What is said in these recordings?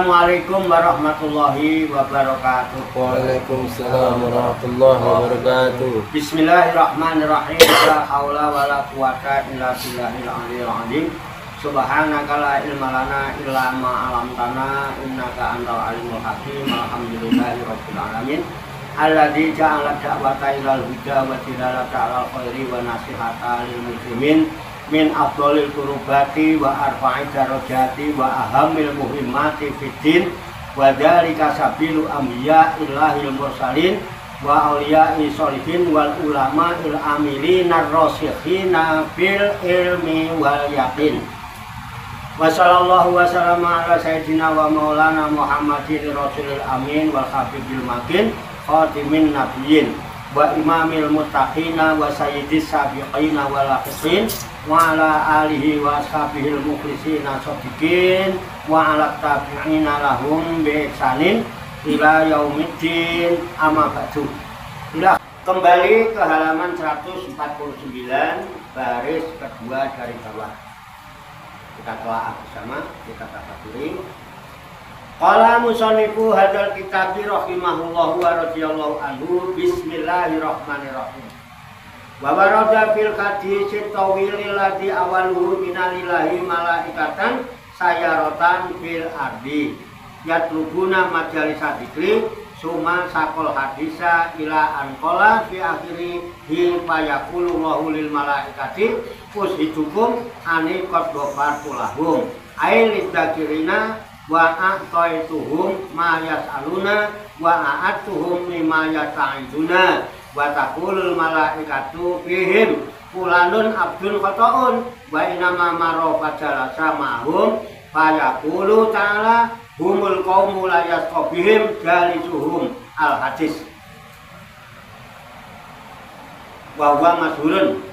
Assalamualaikum warahmatullahi wabarakatuh. Waalaikumsalam warahmatullahi wabarakatuh. Bismillahirrahmanirrahim. La haula wala quwata illa billahil aliyil azim. Subhanaka la ilma lana illa ma 'allamtana innaka antal alimul hakim. Alhamdulillahi rabbil alamin. Alladzi ja'ala da'wata ilal huda wa dilalata 'alal khairi wa nasihata lil muslimin min afdhalil qurbati wa arfa'i darajati wa ahamil muhimmati fiddin wa dzalika sabilu anbiya illahil mursalin wa auliya'i sholihin wal ulama il amilin ar-rasikhina bil ilmi wal yaqin. Wa sallallahu wa sallama ala sayyidina wa maulana Muhammadin rasulil amin wal habibil makin khatimin nabiyyin wa imamil muttaqina wa sayyidis sabiqina wal lahiqin wa ala alihi wa ashabihil mukhlisina shodiqin wa ala tabi'ina lahum bi ihsanin ila yaumiddin amma ba'du. Sudah kembali ke halaman 149 baris kedua dari bawah. Kita telah bersama, kita tafakuri. Qala musannifu hadzal kitabi rahimahullahu wa radhiyallahu anhu. Bismillahirrahmanirrahim. Wa warada fil hadits tawil ladzi awaluhu minalillahi malaikatan sayaratan fil ardi yatlubuna majalisa dzikri summa saqal hadisa ila anqala fi akhiri hi fayaqulu Allahu lil malaikati ushidukum ani qad ghafartu lahum ay lidzakirina wa a'taituhum ma yas'aluna wa a'atuhum mimma yasta'iduna wa taqulul malaikatu fihim fulanun abdun khata'un wa inama maro fajalasa ma'hum fayaqulu ta'ala humul qaumu la yasqabihim jalisuhum al hadis wa huwa masyhurun.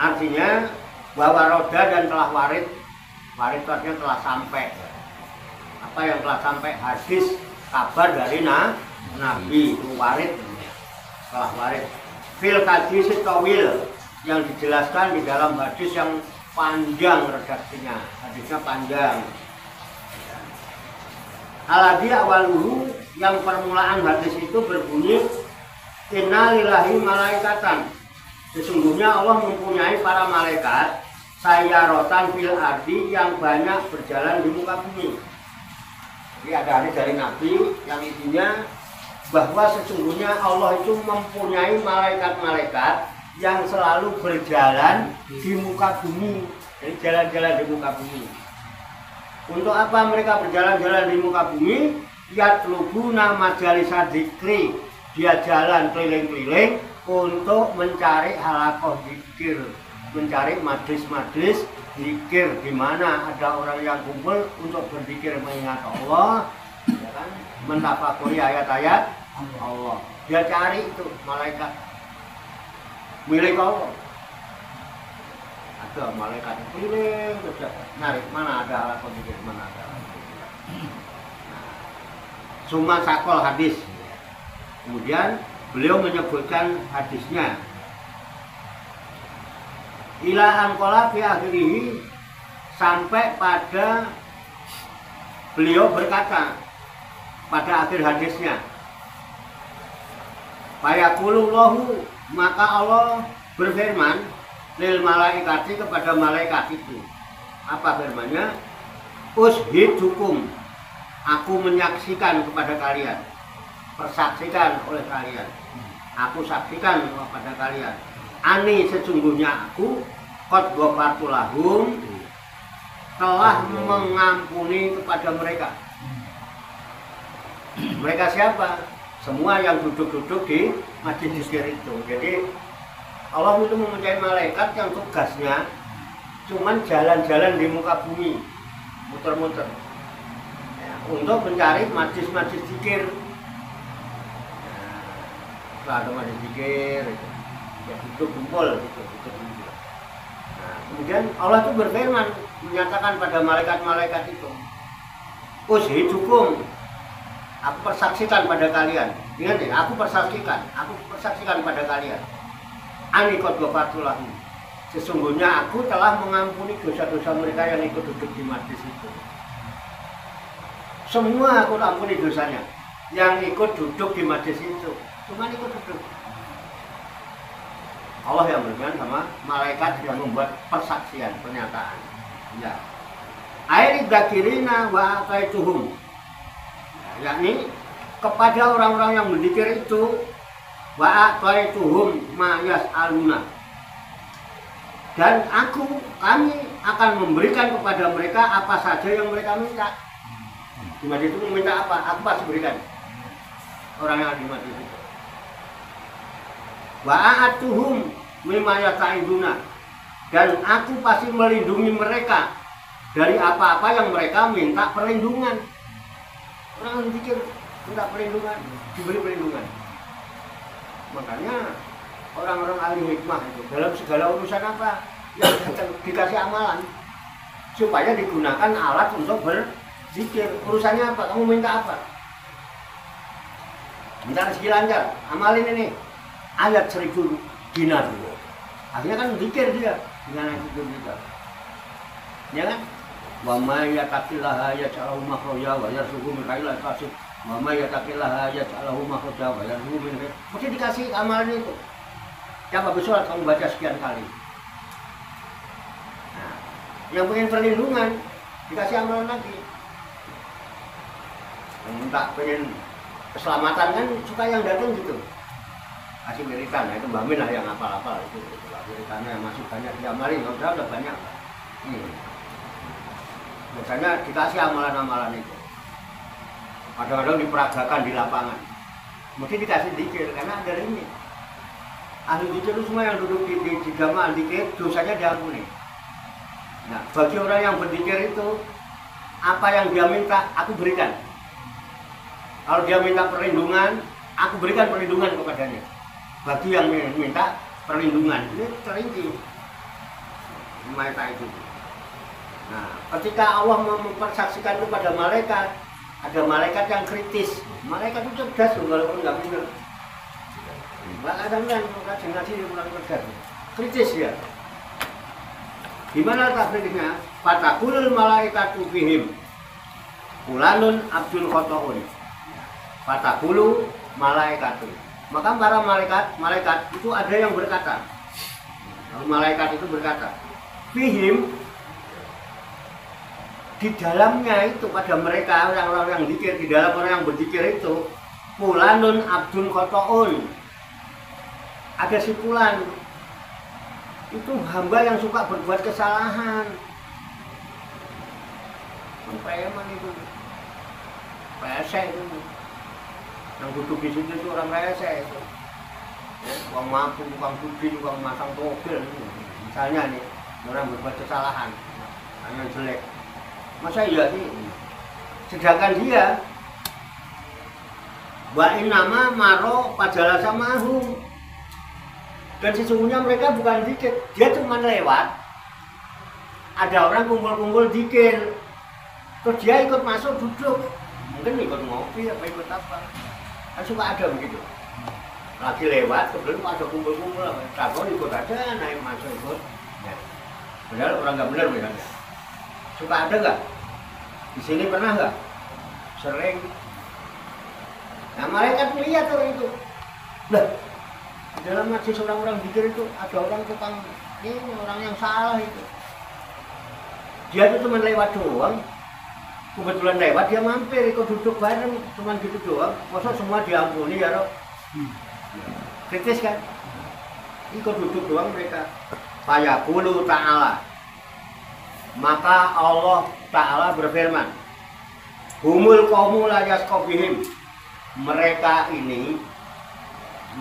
Artinya bahwa roda dan telah warid itu artinya telah sampai. Apa yang telah sampai? Hadis, kabar dari Nabi warid, telah warid. Fil hadis tawil yang dijelaskan di dalam hadis yang panjang redaksinya, hadisnya panjang. Alladzi awaluhu yang permulaan hadis itu berbunyi inna lillahi malaikatan. Sesungguhnya Allah mempunyai para malaikat sayaratan fil ardi yang banyak berjalan di muka bumi. Jadi ada hadis dari Nabi yang intinya bahwa sesungguhnya Allah itu mempunyai malaikat-malaikat yang selalu berjalan di muka bumi. Jadi jalan-jalan di muka bumi. Untuk apa mereka berjalan-jalan di muka bumi? Yatlubuna majalisa dzikri. Dia jalan keliling-keliling untuk mencari halaqah zikir, mencari majlis-majlis zikir di mana ada orang yang kumpul untuk berzikir mengingat Allah, ya kan? Mentafakuri ayat-ayat Allah. Dia cari itu malaikat milik Allah. Ada malaikat keliling nyari mana ada halaqah zikir, mana ada. Summa sakol hadis. Kemudian beliau menyebutkan hadisnya ila anqala fi akhirih, sampai pada beliau berkata pada akhir hadisnya fayaqulullahu, maka Allah berfirman lil malaikati, kepada malaikat itu. Apa firmannya? Ushidukum, aku menyaksikan kepada kalian, persaksikan oleh kalian, aku saksikan kepada kalian, ani sesungguhnya aku qad ghafartu lahum, telah mengampuni kepada mereka. Mereka siapa? Semua yang duduk-duduk di majlis zikir itu. Jadi Allah itu mempunyai malaikat yang tugasnya cuman jalan-jalan di muka bumi, muter-muter, ya, untuk mencari majlis-majlis zikir. Ada majlis zikir, ya duduk kumpul, duduk kumpul. Nah, kemudian Allah itu berfirman, menyatakan pada malaikat-malaikat itu, ushidukum, aku persaksikan pada kalian. Ingat ya, aku persaksikan pada kalian. Ani qad ghafartu lahum, sesungguhnya aku telah mengampuni dosa-dosa mereka yang ikut duduk di majlis itu. semua aku ampuni dosanya. Yang ikut duduk di majelis itu, cuma ikut duduk. Allah yang berikan sama malaikat yang membuat persaksian, pernyataan. Ya. Airi dzakirina wa ataituhum. Yakni kepada orang-orang yang berzikir itu wa ataituhum ma yas'aluna. Dan kami akan memberikan kepada mereka apa saja yang mereka minta. Di majlis itu meminta apa? Aku pasti berikan. Orang yang di majlis itu. Wa'atuhum mimma yata'iduna. Dan aku pasti melindungi mereka dari apa-apa yang mereka minta perlindungan. Orang yang pikir minta perlindungan, diberi perlindungan. Makanya orang-orang ahli hikmah itu dalam segala urusan apa yang dikasih amalan supaya digunakan alat untuk berzikir. Urusannya apa? Kamu minta apa? Minta rezeki lancar, amalin ini ayat 1000 dinar. Akhirnya kan zikir dia dengan ayat 1000 dinar. Ya kan? Wa may yattaqillaha yaj'al lahu makhraja wa yarzuqhu min haitsu la yahtasib. Wa may yattaqillaha yaj'al lahu makhraja wa yarzuqhu min haitsu. Mesti dikasih amalan itu. Coba bersolat kamu baca sekian kali. Nah, yang pengen perlindungan dikasih amalan lagi. Yang minta pengen keselamatan kan suka yang datang gitu. Kasih wiritan, nah itu Mbak Min lah yang hafal-hafal itu. Wiritannya masih banyak diamalin, udah banyak. Biasanya dikasih amalan-amalan itu. Kadang-kadang diperagakan di lapangan. Mesti dikasih zikir karena ada ini. Ahli zikir itu semua yang duduk di jamaah zikir dosanya diampuni. Nah, bagi orang yang berzikir itu apa yang dia minta aku berikan. Kalau dia minta perlindungan, aku berikan perlindungan kepadanya. Bagi yang minta perlindungan, ini terinci. Mereka itu. Nah, ketika Allah mempersaksikan kepada malaikat, ada malaikat yang kritis. Malaikat itu cerdas loh, walaupun nggak benar. Kadang-kadang ngaji kurang cerdas. Kritis ya. Gimana takdirnya? Fatakul malaikatu fihim. Fulanun abdul khotoun. Fatakulu malaikatu. Maka para malaikat itu ada yang berkata. Malaikat itu berkata, fihim, di dalamnya itu pada mereka orang-orang yang zikir, di dalam orang yang berzikir itu fulanun abdul khotoun. Ada si fulan itu hamba yang suka berbuat kesalahan. Preman itu pesek itu yang duduk di situ itu orang pesek itu, uang mampu, uang judi, uang masang mobil misalnya nih orang berbuat kesalahan hanya jelek, masa iya sih? Sedangkan dia wa'in nama maro padahal samahum, dan sesungguhnya mereka bukan zikir, dia cuma lewat, ada orang kumpul-kumpul zikir, terus dia ikut masuk duduk, mungkin ikut ngopi apa ikut apa, kan suka ada begitu. Lagi lewat, kemudian ada kumpul-kumpul, takut ikut aja, naik masuk ikut. Ya. Benar orang nggak benar misalnya. Suka ada nggak? Di sini pernah nggak? Sering. Nah malaikat melihat orang itu. Lah, di dalam majlis orang-orang zikir itu ada orang tukang ini, orang yang salah itu. Dia itu cuma lewat doang. Kebetulan lewat dia mampir ikut duduk bareng, cuma gitu doang. Masa semua diampuni ya Rob? Kritis kan? Ikut duduk doang mereka. Fayaqulu ta'ala. Maka Allah Ta'ala berfirman, humul qaumu la yasqabihim.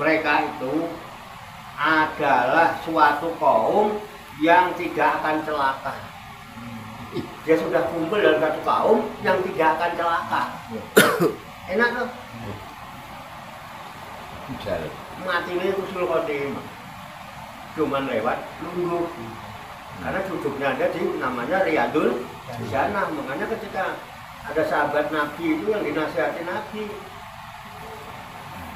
Mereka itu adalah suatu kaum yang tidak akan celaka. Dia sudah kumpul dalam satu kaum yang tidak akan celaka. Enak loh. Mati ini usul khotimah. Cuman lewat nunggu. Karena duduknya ada di namanya Riyadul Jannah. Makanya ketika ada sahabat Nabi itu yang dinasihati Nabi,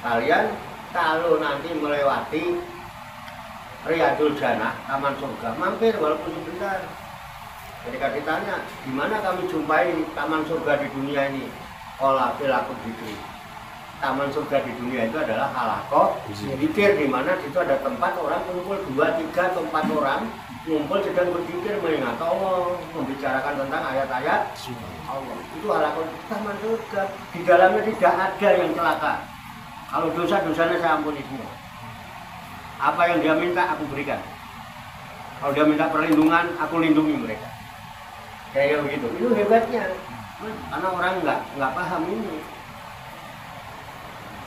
kalian kalau nanti melewati Riyadul Jannah, taman surga, mampir walaupun sebentar. Ketika ditanya, di mana kami jumpai taman surga di dunia ini? Qala filakut dzikri. Taman surga di dunia itu adalah halaqah zikir, di mana di situ ada tempat orang kumpul 2, 3 atau 4 orang ngumpul sedang berzikir mengingat Allah, membicarakan tentang ayat-ayat Allah. Itu halaqah taman surga. Di dalamnya tidak ada yang celaka. Kalau dosa-dosanya saya ampuni semua. Apa yang dia minta aku berikan. Kalau dia minta perlindungan, aku lindungi mereka. Kayak begitu. Itu hebatnya. Karena orang nggak paham ini.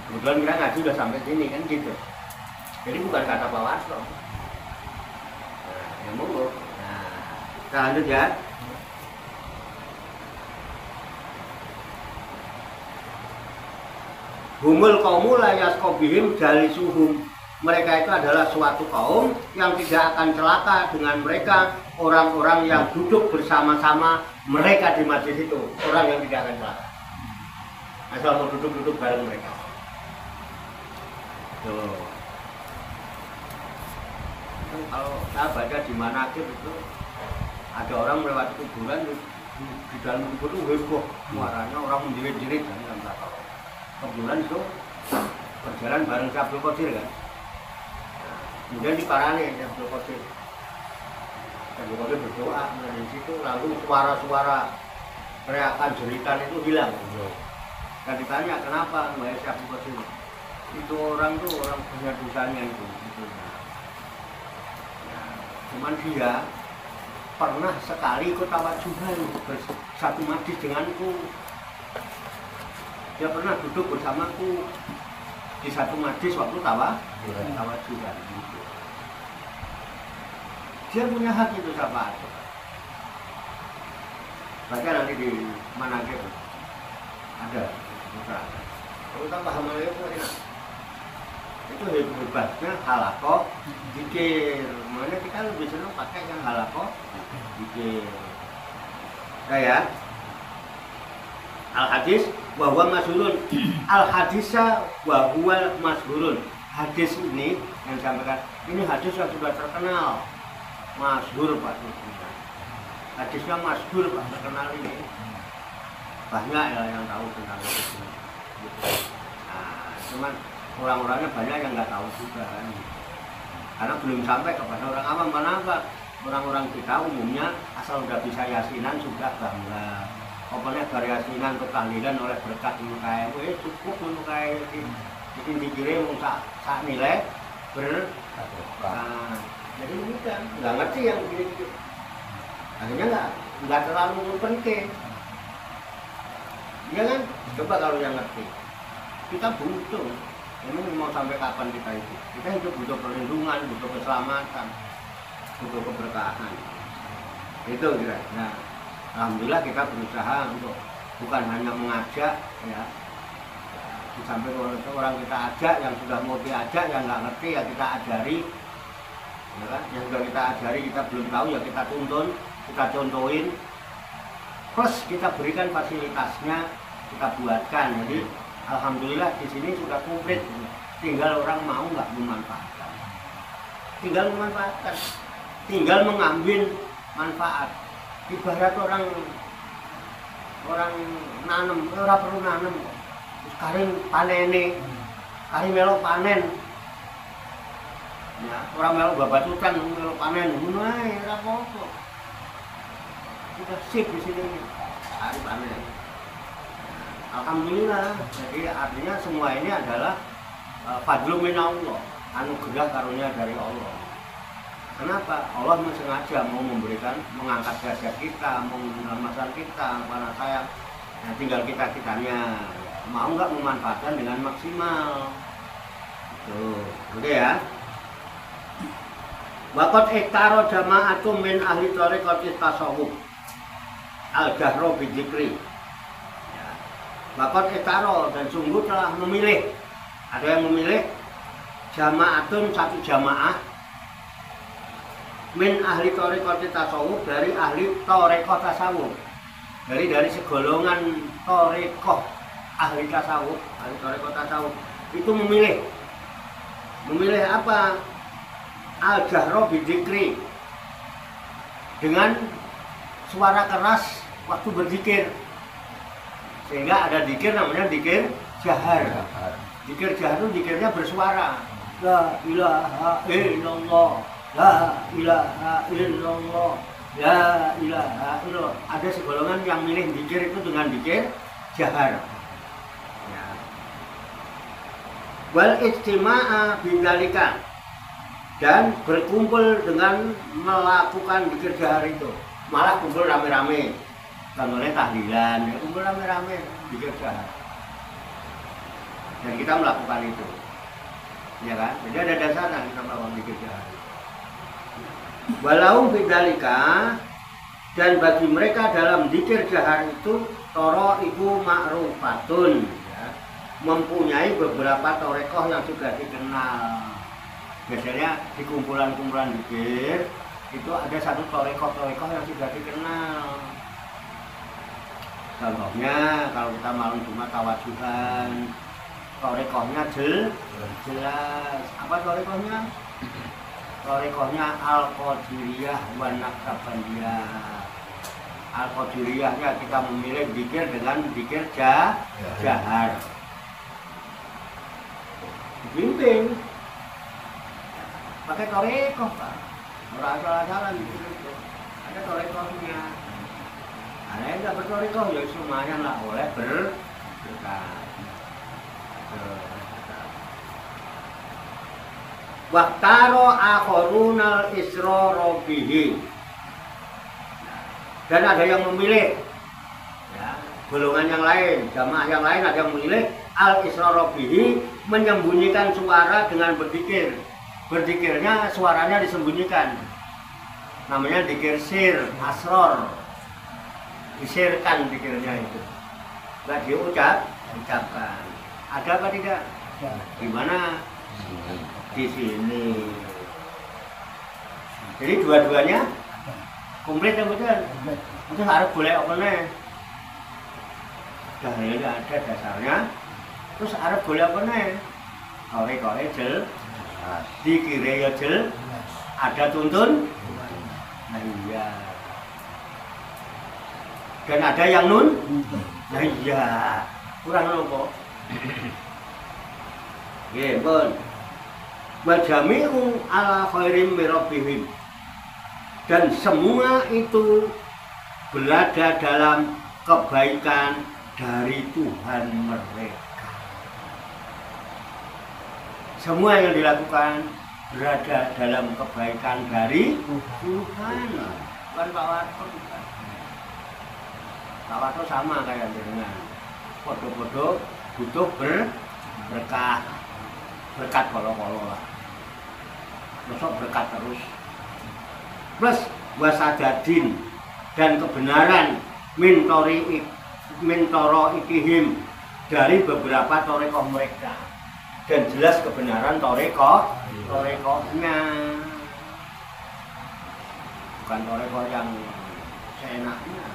Kebetulan kita ngaji udah sampai sini kan gitu. Jadi bukan kata Pak Waslo. Nah, yang monggo. Nah, kita lanjut ya. Humul qaumu la yasqabihim jalisuhum. Mereka itu adalah suatu kaum yang tidak akan celaka dengan mereka, orang-orang yang duduk bersama-sama mereka di majlis itu, orang yang tidak akan celaka. Asal mau duduk-duduk bareng mereka. Tuh. Kalau saya baca di Manaqib itu ada orang melewati kuburan di dalam kubur itu heboh, suaranya orang menjerit-jerit kan, kebetulan itu berjalan bareng Abdul Qadir kan. Kemudian diparani Abdul Qadir. Abdul Qadir berdoa di situ, lalu suara-suara teriakan jeritan itu hilang. Dan ditanya kenapa Mbak Abdul Qadir? Itu orang tuh orang punya dosanya itu. Nah, cuman dia pernah sekali ikut tawajuhan bersatu majlis denganku. Dia pernah duduk bersamaku di satu majlis waktu tawajuhan. Dia punya hak itu syafaat. Baca nanti di Manaqib ada. Kalau kita paham itu enak. Itu hebatnya halaqah zikir. Makanya kita lebih senang pakai yang halaqah zikir. Ya. Al-hadis wa huwa masyhurun. Al-hadisa wa huwa masyhurun. Hadis ini yang sampaikan ini hadis yang sudah terkenal. Masyhur Pak. Hadisnya masyhur Pak, terkenal ini. Banyak ya yang tahu tentang itu. Nah, cuman orang-orangnya banyak yang nggak tahu juga kan. Karena belum sampai kepada orang awam. Kenapa? Orang-orang kita umumnya asal udah bisa yasinan sudah bangga. Pokoknya dari yasinan untuk tahlilan oleh berkat ini kayak cukup untuk kayak bikin dikirim sak nilai nah, jadi bukan nggak ngerti yang begini. Akhirnya nggak terlalu penting. Ya kan? Coba kalau yang ngerti. Kita butuh. Ini mau sampai kapan kita itu? Kita hidup butuh perlindungan, butuh keselamatan, butuh keberkahan. Itu kira. Nah, alhamdulillah kita berusaha untuk bukan hanya mengajak, ya. Di samping orang kita ajak, yang sudah mau diajak, yang nggak ngerti ya kita ajari, ya kan? Yang sudah kita ajari kita belum tahu ya kita tuntun, kita contohin, plus kita berikan fasilitasnya, kita buatkan. Jadi alhamdulillah di sini sudah komplit, tinggal orang mau nggak memanfaatkan, tinggal mengambil manfaat. Ibarat orang nanam, orang perlu nanam, sekarang panen, hari melo panen, ya orang melo babatutan, melo panen, mulai apa-apa, sudah sip di sini, hari panen. Alhamdulillah, jadi artinya semua ini adalah fadlu minallah, anugerah karunia dari Allah. Kenapa? Allah sengaja mau mengangkat derajat kita, mau menyelamatkan kita, karena saya tinggal kitanya mau nggak memanfaatkan dengan maksimal. Tuh, oke ya. Waqat iktaro jama'atum min ahli thariqati tasawuf al-jahro bidzikri. Waqat iktaro, dan sungguh telah memilih, ada yang memilih jama'atun, satu jamaah min ahli thariqati tasawuf, dari ahli thariqah tasawuf, dari segolongan thariqah ahli tasawuf, ahli thariqah tasawuf itu memilih apa? Al-jahro bidzikri, dengan suara keras waktu berzikir. Sehingga ada dikir namanya dikir jahar. Dikir jahar itu dikirnya bersuara. La ilaha illallah, la ilaha illallah, la ilaha illallah. Ada segolongan yang milih dikir itu dengan dikir jahar. Ya. Wal ijtima'a bidzalika, dan berkumpul dengan melakukan dikir jahar itu. Malah kumpul rame-rame. Contohnya tahlilan, ya, kumpul rame-rame dikir jahar. Dan kita melakukan itu. Ya kan? Jadi ada dasarnya kita melakukan dikir jahar. Walau bidzalika, dan bagi mereka dalam dikir jahar itu toro ibu ma'rufatun, ya, mempunyai beberapa torekoh yang sudah dikenal. Biasanya di kumpulan-kumpulan dikir itu ada satu torekoh-torekoh yang sudah dikenal. Contohnya kalau kita malam Jumat tawajuhan, torekohnya jelas. Apa torekohnya? Torekohnya Al-Qadiriyah wa Naqsabandiyah. Al-Qadiriyahnya kita memilih dikir dengan dikir jahar. Dibimbing pakai torekoh, Pak. Orang asal-asalan gitu. Ada torekohnya. Ada yang nggak bertorekoh ya lumayan lah, boleh berkah. Waktaro akhorunal isroro bihi, dan ada yang memilih, ya, golongan yang lain, jamaah yang lain ada yang memilih al isroro bihi, menyembunyikan suara dengan berzikir. Berzikirnya suaranya disembunyikan, namanya dikir sir, asror, disirkan dikirnya itu, nggak diucapkan. Ada apa tidak? Gimana? Di sini. Jadi dua-duanya komplit ya betul. Itu harus boleh apa nih? Dalilnya ada dasarnya. Terus harus boleh apa nih? Kore jel, dikire ya jel, ada tuntun. Nah iya. Dan ada yang nun. Nah iya. Kurang apa? Ya, pun. Wajami'u ala khairim mirabbihim, dan semua itu berada dalam kebaikan dari Tuhan mereka. Semua yang dilakukan berada dalam kebaikan dari Tuhan. Bukan Pak Warto. Pak Warto sama kayak dengan podo-podo butuh berkah, berkat kolo-kolo lah. Besok berkat terus. Plus wasadadin, dan kebenaran mintoro ikihim, dari beberapa torekoh mereka. Dan jelas kebenaran torekohnya. Bukan torekoh yang seenaknya.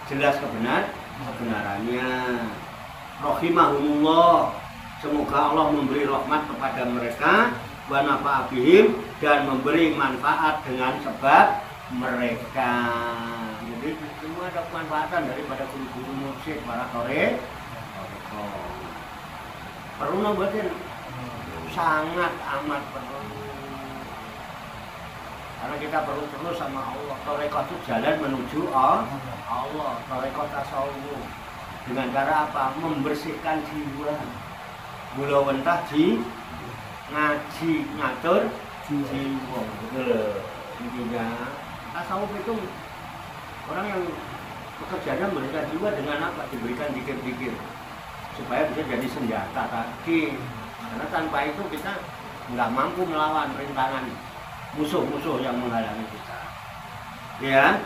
Jelas kebenarannya. Rahimahumullah, semoga Allah memberi rahmat kepada mereka, wa nafa'a bihim, dan memberi manfaat dengan sebab mereka. Jadi semua ada kemanfaatan daripada guru-guru mursyid para torekoh. Perlu nambahin, sangat amat perlu. Karena kita perlu terus sama Allah. Torekoh itu jalan menuju Allah. Torekoh tasawuf. Dengan cara apa? Membersihkan jiwa. Gula wentah ngaji, ngatur jiwa. Betul. Intinya tasawuf itu orang yang pekerjaannya membersihkan jiwa dengan apa? Diberikan dikir-dikir supaya bisa jadi senjata tadi. Karena tanpa itu kita nggak mampu melawan rintangan musuh-musuh yang menghalangi kita. Ya.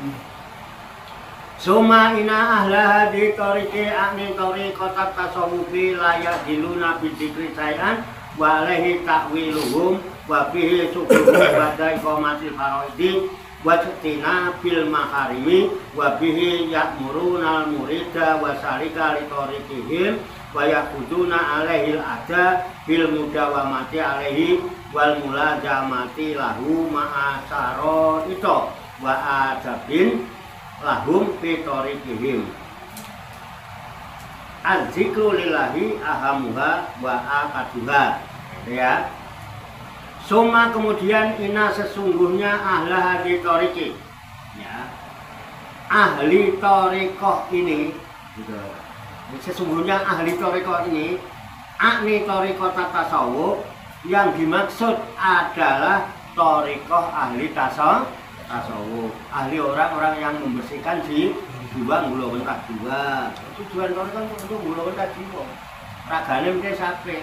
Suma ina ahla hadi tariqi akni tariqatat tasawufi layak diluna bidikri sayan wa alaihi ta'wiluhum wa bihi sukuhum badai qomatil faraidi wa sutina bil maharimi wa bihi ya'murunal murida wa salika li tariqihim wa yakuduna alaihil ada bil mudawamati alaihi wal mulazamati lahu ma'asaro ito wa adabin lahum fi tariqihim. Az-zikru lillahi ahamuha wa akaduha. Ya. Suma kemudian ina sesungguhnya ahla hadi toriki. Ya. Ahli torikoh ini gitu. Sesungguhnya ahli torikoh ini akni torikoh tasawuf yang dimaksud adalah torikoh ahli tasawuf, ahli orang-orang yang membersihkan jiwa ngulawin jiwa. Tujuan torikoh untuk ngulawin jiwa. Ragane mesti sampai.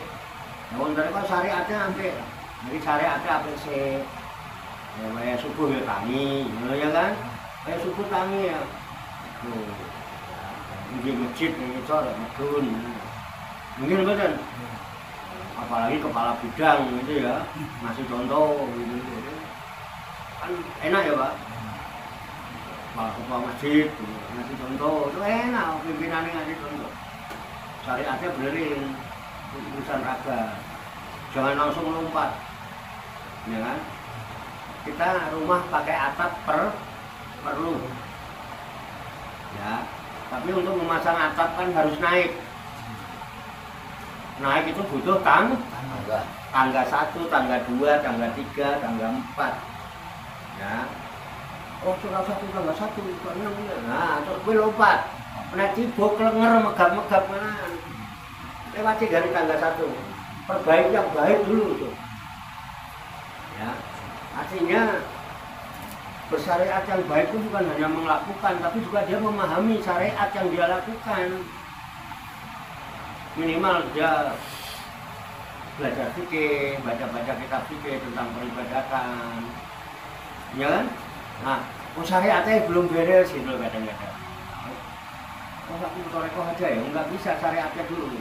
Nah, torikoh syariatnya sampai. Jadi syariatnya apa sih? Ya, kayak subuh ya tangi, ya kan? Kayak subuh tangi ya. Tuh, di masjid ini cor, medun. Mungkin betul. Apalagi kepala bidang gitu ya, ngasih contoh gitu. Kan enak ya Pak. Kepala masjid ngasih contoh, itu enak pimpinannya ngasih contoh. Syariatnya benerin urusan raga, jangan langsung lompat, ya kan? Kita rumah pakai atap perlu, ya. Tapi untuk memasang atap kan harus naik. Naik itu butuh tangga 1, tangga 2, tangga 3, tangga 4. Ya. Oh, tangga 1, tangga 1, tangga 6. Nah, terus gue lompat. Nanti bok klenger megap-megap mana. Lewati dari tangga 1. Perbaiki yang baik dulu tuh. Ya. Artinya bersyariat yang baik itu bukan hanya melakukan, tapi juga dia memahami syariat yang dia lakukan. Minimal dia belajar fikih, baca-baca kitab fikih tentang peribadatan, ya kan? Nah, syariatnya belum beres gitu kadang-kadang. Oh, aku toreko aja ya, nggak bisa syariatnya dulu.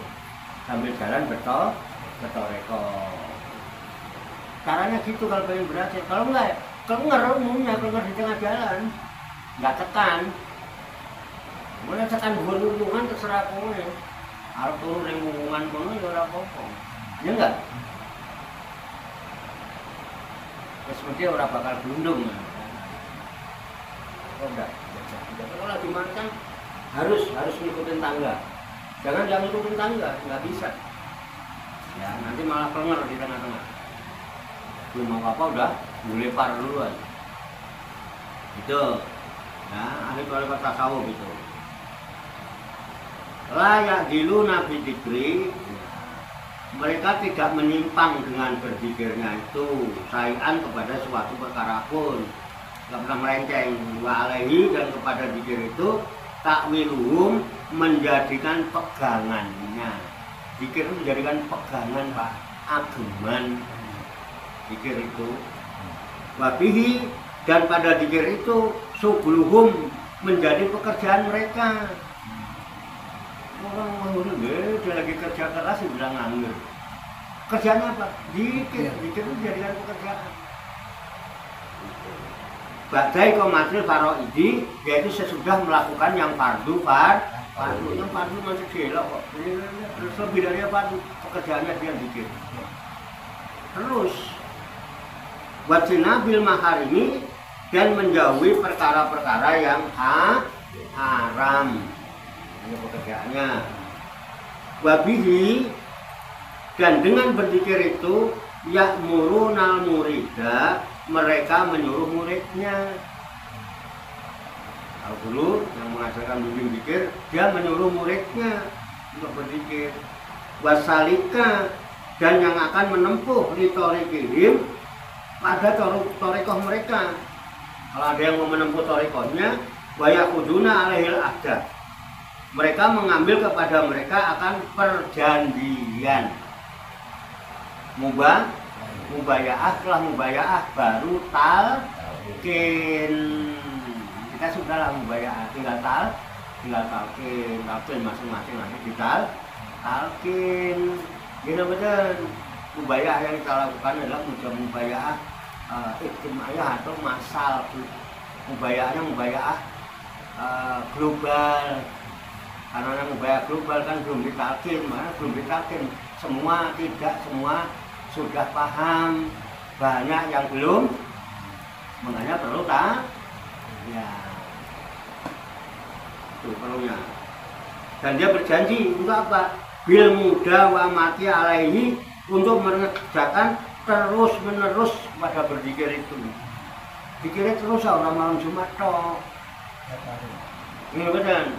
Sambil jalan betoreko. Caranya gitu kalau pengen berhasil. Kalau enggak, keluar umumnya keluar di tengah jalan, nggak tekan. Mulai tekan hubungan terserah kamu ya. Harus turun yang hubungan kono ya ora apa-apa. Ya enggak? Terus mesti ora bakal blundung. Oh enggak. Kalau lagi makan harus ngikutin tangga. Jangan ngikutin tangga, nggak bisa. Ya, nanti malah kenger di tengah-tengah. Belum apa-apa udah mulepar duluan. Itu. Nah, ahli kualitas tasawuf itu. Layak dilu nabi dikri, mereka tidak menyimpang dengan berzikirnya itu sayan kepada suatu perkara pun, nggak pernah melenceng. Wa alaihi, dan kepada zikir itu takwiluhum, menjadikan pegangannya. Zikir itu menjadikan pegangan Pak, ageman zikir itu. Wabihi, dan pada zikir itu subluhum, menjadi pekerjaan mereka. Orang nganggur, dia lagi kerja keras dia bilang nganggur. Kerjanya apa? Zikir itu dijadikan pekerjaan. Badai komatil faroidi, yaitu sesudah melakukan yang fardu. Yang fardu masih gelok kok. Terus lebih dari fardu, pekerjaannya dia zikir. Terus wajinabil maharimi, dan menjauhi perkara-perkara yang haram. Ini pekerjaannya. Wabihi, dan dengan berzikir itu ya'murunal murida, mereka menyuruh muridnya. Kalau dulu yang mengajarkan bimbing zikir, dia menyuruh muridnya untuk berzikir. Wasalika, dan yang akan menempuh litorikihim pada torikoh mereka. Kalau ada yang mau menempuh torikohnya, wayakuduna alaihil ahda, mereka mengambil kepada mereka akan perjanjian. Mubayaah, setelah mubayaah baru talqin. Kita sudahlah mubayaah, tinggal talqin masing-masing nanti talqin. Gini betul. Mubayaah yang kita lakukan adalah mubayaah ijtimaiyah atau masal. Mubayaahnya mubayaah global. Karena mubayaah global kan belum ditalqin, tidak semua sudah paham, banyak yang belum, makanya perlu ya itu perlunya. Dan dia berjanji untuk apa? Bil muda wa mati alaihi, untuk mengerjakan terus menerus pada berzikir itu. Dikira terus orang malam Jumat toh. Ini benar.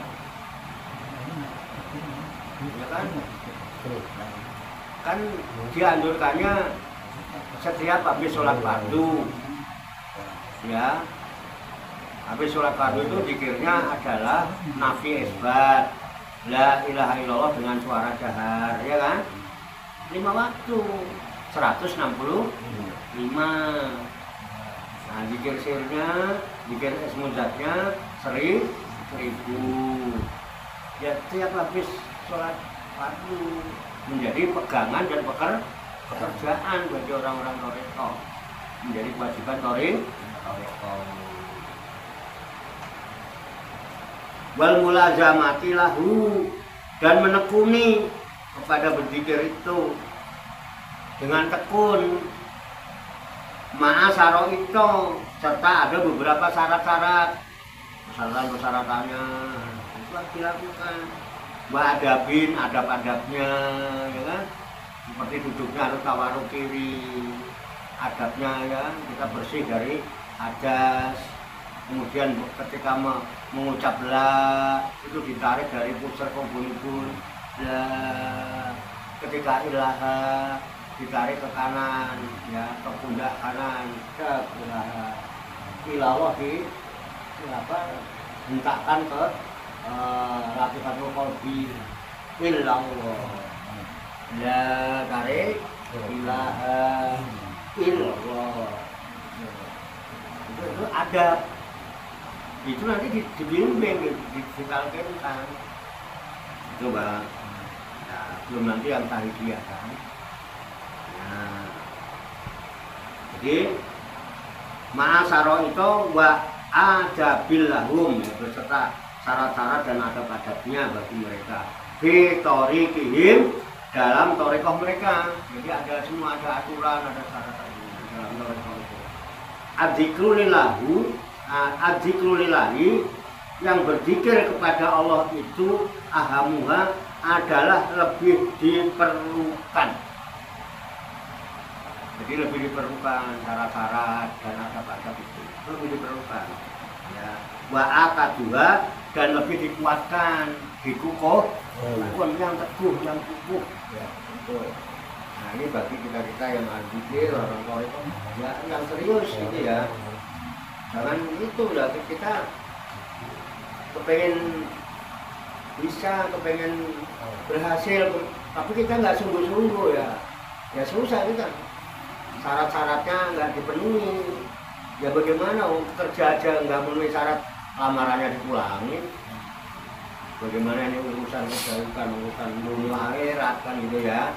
Ya kan? Kan dianjurkannya setiap habis sholat fardu, ya, habis sholat fardu itu zikirnya adalah nafi isbat, la ilaha illallah dengan suara jahar, ya kan? 5 waktu, 165. Nah, zikir sirnya, zikir ismuzatnya 1000. Ya, tiap habis sholat fardu menjadi pegangan dan pekerjaan bagi orang-orang Toreko, menjadi kewajiban Toreko. Wal mulazamati lahu, dan menekuni kepada berzikir itu dengan tekun. Ma'a syaro itu, serta ada beberapa syarat-syarat, persyaratan-persyaratannya itu harus dilakukan. Adabin, adab-adabnya, ya kan? Seperti duduknya harus tawaruk kiri, adabnya ya, kita bersih dari hadas. Kemudian ketika mengucap la, itu ditarik dari pusar kumpul-kumpul. Ketika ilaha, ditarik ke kanan, ya, ke pundak kanan, ke ilaha. Ilallah hentakkan ke latifatul qalbi, illallah. Ya, tarik ilaha illallah. Itu ada. Itu nanti dibimbing, ditalkinkan. Coba. Nah, belum nanti yang tahiyah kan. Nah. Jadi ma'asaro itu wa adabil lahum, beserta syarat-syarat dan adab-adabnya bagi mereka. Fi thoriqihim, dalam thariqah mereka. Jadi ada semua, ada aturan, ada syarat-syarat dalam thariqah itu. Adzikru lillahi, yang berzikir kepada Allah itu ahamuha, adalah lebih diperlukan. Jadi lebih diperlukan syarat-syarat dan adab-adab itu lebih diperlukan. Ya. Wa akaduha, dan lebih dikuatkan, dikukuh, yang teguh, yang kukuh. Ya, betul. Nah, ini bagi kita yang berzikir, orang tua itu ya, yang serius gitu ya. Jangan itu lah, kita kepengen bisa, kepengen berhasil, tapi kita nggak sungguh-sungguh ya. Ya susah kita. Syarat-syaratnya nggak dipenuhi. Ya bagaimana, kerja aja nggak memenuhi syarat, lamarannya dipulangin. Bagaimana ini urusan kebaikan, urusan dunia akhirat kan gitu ya.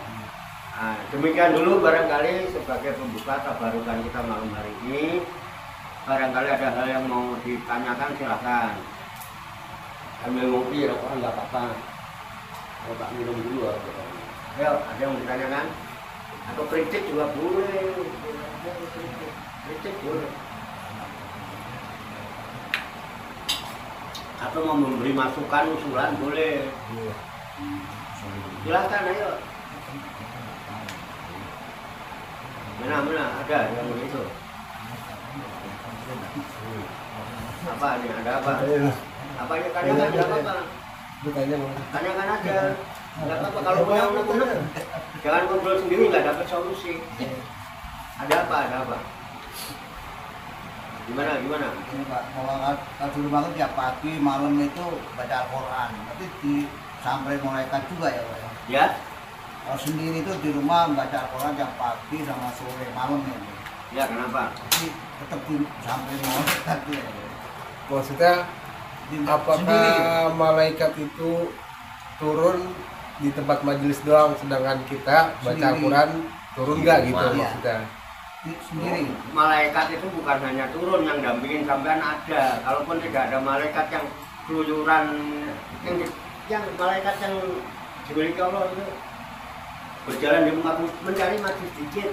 Nah, demikian dulu barangkali sebagai pembuka tabarukan kita malam hari ini. Barangkali ada hal yang mau ditanyakan, silahkan. Ambil ngopi, rokokan nggak apa-apa. Kalau tak minum dulu. Ayo, ada yang mau ditanyakan? Atau kritik juga boleh. Kritik boleh. Atau mau memberi masukan, usulan boleh. Silahkan, ayo. Mana ada yang begitu? Apa nih? Ada apa? Apa ya, tanyakan, ada apa? Tanyakan aja. Nggak apa-apa, kalau punya unek-unek jangan ngobrol sendiri, nggak dapat solusi. Ada apa? Gimana? Ini Pak, kalau dulu banget tiap pagi malam itu baca Al-Quran, tapi disamperin malaikat juga ya Pak? Ya? Kalau sendiri itu di rumah baca Al-Quran tiap pagi sama sore malam ya Pak? Ya, kenapa? Tapi tetap disamperin malaikat ya Pak? Maksudnya apakah sendiri, malaikat itu turun di tempat majelis doang, sedangkan kita baca Sendiri. Al-Quran turun nggak gitu Iya. maksudnya? sendiri. Malaikat itu bukan hanya turun, yang dampingin sampean ada. Kalaupun tidak ada malaikat yang keluyuran, yang malaikat yang dimiliki Allah itu berjalan di muka bumi mencari majlis dikit,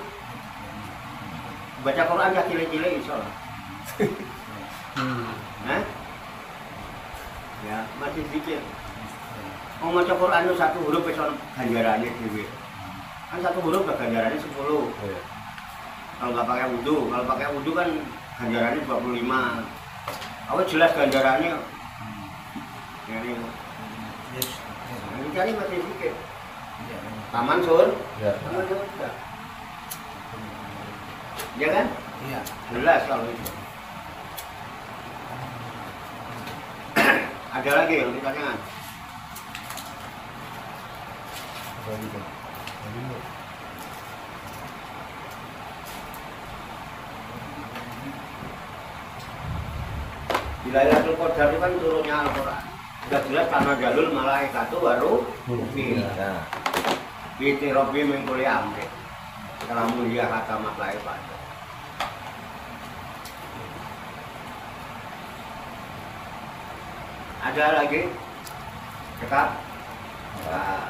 baca Quran ya kile-kile insya Allah. Nah, ya majlis dikit. Mau maca Quran itu satu huruf wis ono ganjarane dhewe. Kan satu huruf gak ganjarannya 10. Iya. Kalau nggak pakai wudhu, kalau pakai wudhu kan ganjarannya 25. Awak jelas ganjarannya. Ini. Yes. Ini cari masih sedikit. Iya. Taman Sur. Ya. Taman Sur. Ya kan? Iya. Jelas kalau itu. Ada lagi yang ditanyakan? Apa gitu? Di Lailatul Qadar itu kan turunnya Al-Quran. Sudah jelas karena jalul malaikatu baru mungkin. Nah, Biti Robbi mengkuli amri. Dalam mulia kata maklai pada. Ada lagi? Cekap? Nah,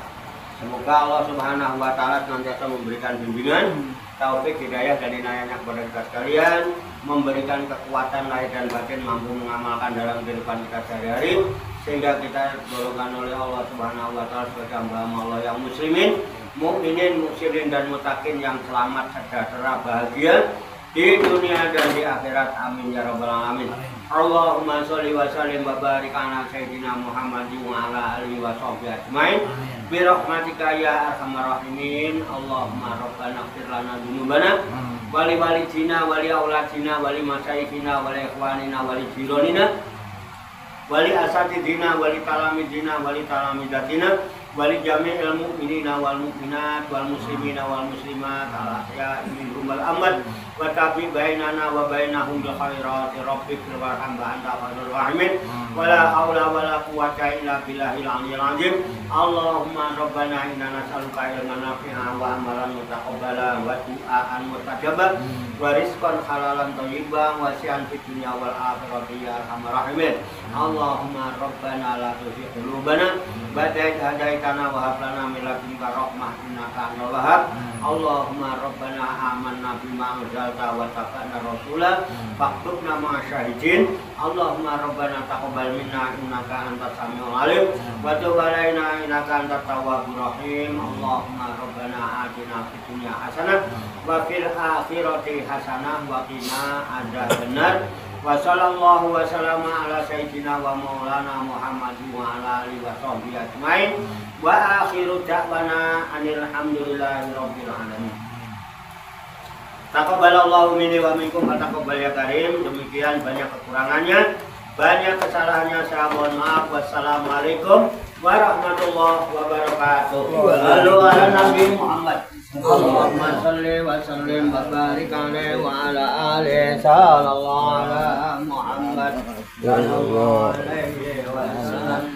semoga Allah Subhanahu wa Ta'ala senantiasa memberikan bimbingan, taufik, hidayah dan inayahnya kepada kita sekalian, memberikan kekuatan lahir dan batin mampu mengamalkan dalam kehidupan kita sehari-hari, sehingga kita golongan oleh Allah Subhanahu wa Ta'ala sebagai hamba Allah yang muslimin, mukminin, muslimin dan mutakin yang selamat, sejahtera, bahagia di dunia dan di akhirat. Amin ya rabbal alamin. Allahumma sholli wa sallim wa barik ala sayyidina Muhammadin wa ala alihi wa sahbihi ajmain. Bi rahmatika ya arhamar rahimin. Allahumma rabbana ighfir lana dzunubana wa li walidina wa li auladina wa li masyayikhina wa li ikhwanina wa li jiranina wa li asatidina wa li talamidina wa li talamidatina wa li jami'il mu'minina wal mu'minat wal muslimina wal muslimat al ahya'i minhum wal amwat wa tabi bainana wa bainahum bil khairati rabbik warham wa anta arhamur rahimin wa la haula wa la quwwata illa billahil aliyyil azim. Allahumma rabbana inna nas'aluka ilman nafi'an wa amalan mutaqabbala wa du'aan mustajaba wa rizqan halalan thayyiban wa wasi'an fid dunya wal akhirati ya arhamar rahimin. Allahumma rabbana la tuzigh qulubana ba'da idh hadaitana wa hab lana min ladunka rahmah innaka antal wahhab. Allahumma rabbana amanna bima anzalta wa tabi'na rasulah faktubna ma'asyahidin. Allahumma rabbana taqabbal minna innaka antas samiul alim wa tub alaina innaka antat tawwabur rahim. Allahumma rabbana atina fid dunya hasanah wa fil akhirati hasanah wa qina adzabannar. Wa sallallahu wa sallama ala sayyidina wa maulana Muhammadin wa ala alihi wa sahbihi ajmain. Wa akhiru da'wana anil hamdulillahi rabbil alamin. Taqabbalallahu minni wa minkum wa taqabbal ya karim. Demikian banyak kekurangannya, banyak kesalahannya, saya mohon maaf. Wassalamualaikum warahmatullahi wabarakatuh. Lalu ala Nabi Muhammad. Allahumma salli wa sallim wa barik alaihi wa ala alihi sallallahu ala Muhammad sallallahu alaihi wa sallam.